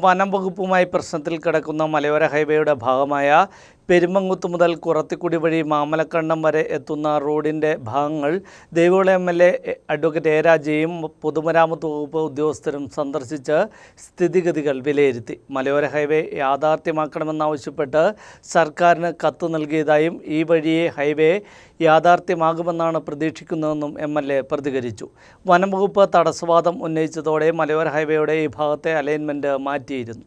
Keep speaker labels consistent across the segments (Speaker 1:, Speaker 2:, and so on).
Speaker 1: വനം വകുപ്പുമായി പ്രശ്നത്തിൽ കിടക്കുന്ന മലയോര ഹൈവേയുടെ ഭാഗമായ പെരുമങ്ങുത്ത് മുതൽ കുറത്തിക്കുടി വഴി മാമലക്കണ്ടം വരെ എത്തുന്ന റോഡിൻ്റെ ഭാഗങ്ങൾ ദേവികുളം MLA അഡ്വക്കേറ്റ് എ രാജയും പൊതുമരാമത്ത് വകുപ്പ് ഉദ്യോഗസ്ഥരും സന്ദർശിച്ച് സ്ഥിതിഗതികൾ വിലയിരുത്തി. മലയോര ഹൈവേ യാഥാർത്ഥ്യമാക്കണമെന്നാവശ്യപ്പെട്ട് സർക്കാരിന് കത്ത് നൽകിയതായും ഈ വഴിയെ ഹൈവേ യാഥാർത്ഥ്യമാകുമെന്നാണ് പ്രതീക്ഷിക്കുന്നതെന്നും MLA പ്രതികരിച്ചു. വനം വകുപ്പ് തടസ്സവാദം ഉന്നയിച്ചതോടെ മലയോര ഹൈവേയുടെ ഈ ഭാഗത്തെ അലൈൻമെൻറ്റ് മാറ്റിയിരുന്നു.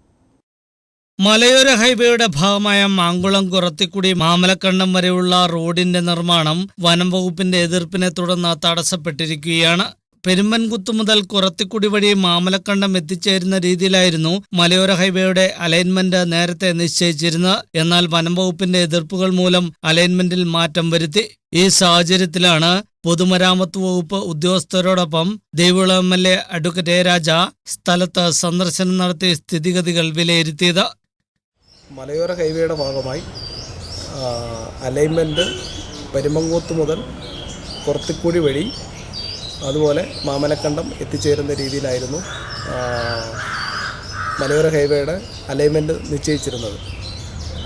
Speaker 1: മലയോര ഹൈവേയുടെ ഭാഗമായ മാങ്കുളം കുറത്തിക്കുടി മാമലക്കണ്ടം വരെയുള്ള റോഡിന്റെ നിർമ്മാണം വനം വകുപ്പിന്റെ എതിർപ്പിനെ തുടർന്ന് തടസ്സപ്പെട്ടിരിക്കുകയാണ്. പെരുമ്പൻകുത്ത് മുതൽ കുറത്തിക്കുടി വഴി മാമലക്കണ്ടം എത്തിച്ചേരുന്ന രീതിയിലായിരുന്നു മലയോര ഹൈവേയുടെ അലൈൻമെന്റ് നേരത്തെ നിശ്ചയിച്ചിരുന്നത്. എന്നാൽ വനം വകുപ്പിന്റെ എതിർപ്പുകൾ മൂലം അലൈൻമെന്റിൽ മാറ്റം വരുത്തി. ഈ സാഹചര്യത്തിലാണ് പൊതുമരാമത്ത് വകുപ്പ് ഉദ്യോഗസ്ഥരോടൊപ്പം ദേവികുളം MLA അഡ്വക്കേറ്റ് എ രാജ സ്ഥലത്ത് സന്ദർശനം നടത്തി സ്ഥിതിഗതികൾ വിലയിരുത്തിയത്.
Speaker 2: മലയോര ഹൈവേയുടെ ഭാഗമായി അലൈൻമെൻറ്റ് പെരുമങ്ങൂത്ത് മുതൽ കുറത്തിക്കുടി വഴി അതുപോലെ മാമലക്കണ്ടം എത്തിച്ചേരുന്ന രീതിയിലായിരുന്നു മലയോര ഹൈവേയുടെ അലൈൻമെൻറ്റ് നിശ്ചയിച്ചിരുന്നത്.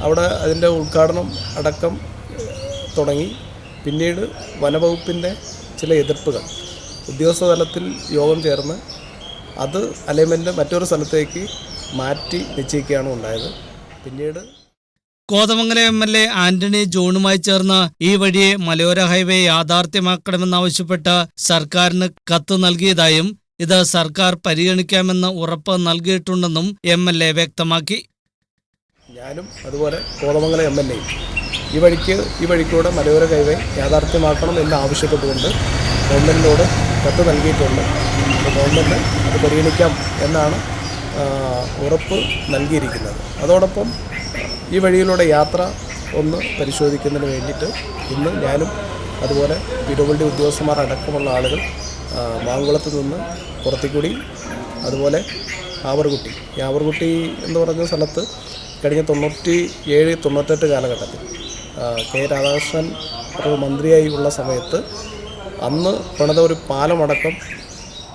Speaker 2: അവിടെ അതിൻ്റെ ഉദ്ഘാടനം അടക്കം തുടങ്ങി. പിന്നീട് വനവകുപ്പിൻ്റെ ചില എതിർപ്പുകൾ ഉദ്യോഗസ്ഥ തലത്തിൽ യോഗം ചേർന്ന് അത് അലൈൻമെൻറ്റ് മറ്റൊരു സ്ഥലത്തേക്ക് മാറ്റി നിശ്ചയിക്കുകയാണ് ഉണ്ടായത്. പിന്നീട്
Speaker 1: കോതമംഗലം MLA ആന്റണി ജോണുമായി ചേർന്ന് ഈ വഴിയെ മലയോര ഹൈവേ യാഥാർത്ഥ്യമാക്കണമെന്നാവശ്യപ്പെട്ട് സർക്കാരിന് കത്ത് നൽകിയതായും ഇത് സർക്കാർ പരിഗണിക്കാമെന്ന് ഉറപ്പ് നൽകിയിട്ടുണ്ടെന്നും MLA വ്യക്തമാക്കി.
Speaker 2: ഞാനും അതുപോലെ കോതമംഗലം MLA ഈ വഴിക്കൂടെ മലയോര ഹൈവേ യാഥാർത്ഥ്യമാക്കണം എന്ന് ആവശ്യപ്പെട്ടുകൊണ്ട് ഗവൺമെൻറ്റിനോട് കത്ത് നൽകിയിട്ടുണ്ട്. ഗവൺമെൻറ് അത് പരിഗണിക്കാം എന്നാണ് ഉറപ്പ് നൽകിയിരിക്കുന്നത്. അതോടൊപ്പം ഈ വഴിയിലൂടെ യാത്ര ഒന്ന് പരിശോധിക്കുന്നതിന് വേണ്ടിയിട്ട് ഇന്ന് ഞാനും അതുപോലെ PWD ഉദ്യോഗസ്ഥന്മാർ അടക്കമുള്ള ആളുകൾ മാങ്കുളത്ത് നിന്ന് കുറത്തിക്കുടി അതുപോലെ യാവർകുട്ടി എന്ന് പറഞ്ഞ സ്ഥലത്ത് കഴിഞ്ഞ 97-98 കാലഘട്ടത്തിൽ K. രാധാകൃഷ്ണൻ ഒരു മന്ത്രിയായി ഉള്ള സമയത്ത് അന്ന് പണിത ഒരു പാലമടക്കം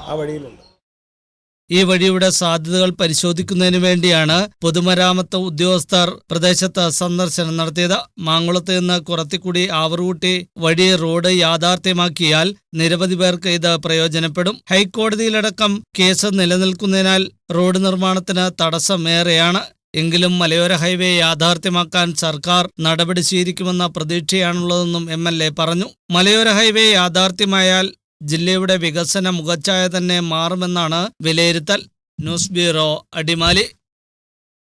Speaker 2: ആ വഴിയിലുണ്ട്.
Speaker 1: ഈ വഴിയുടെ സാധ്യതകൾ പരിശോധിക്കുന്നതിന് വേണ്ടിയാണ് പൊതുമരാമത്ത് ഉദ്യോഗസ്ഥർ പ്രദേശത്ത് സന്ദർശനം നടത്തിയത്. മാങ്കുളത്ത് നിന്ന് കുറത്തിക്കുടി ആവറുകുട്ടി വഴി റോഡ് യാഥാർത്ഥ്യമാക്കിയാൽ നിരവധി പേർക്ക് ഇത് പ്രയോജനപ്പെടും. ഹൈക്കോടതിയിലടക്കം കേസ് നിലനിൽക്കുന്നതിനാൽ റോഡ് നിർമ്മാണത്തിന് തടസ്സമേറെയാണ്. എങ്കിലും മലയോര ഹൈവേ യാഥാർത്ഥ്യമാക്കാൻ സർക്കാർ നടപടി സ്വീകരിക്കുമെന്ന പ്രതീക്ഷയാണുള്ളതെന്നും MLA പറഞ്ഞു. മലയോര ഹൈവേ യാഥാർത്ഥ്യമായാൽ ജില്ലയുടെ വികസന മുഖച്ഛായ തന്നെ മാറുമെന്നാണ് വിലയിരുത്തൽ. News bureau, Adimali.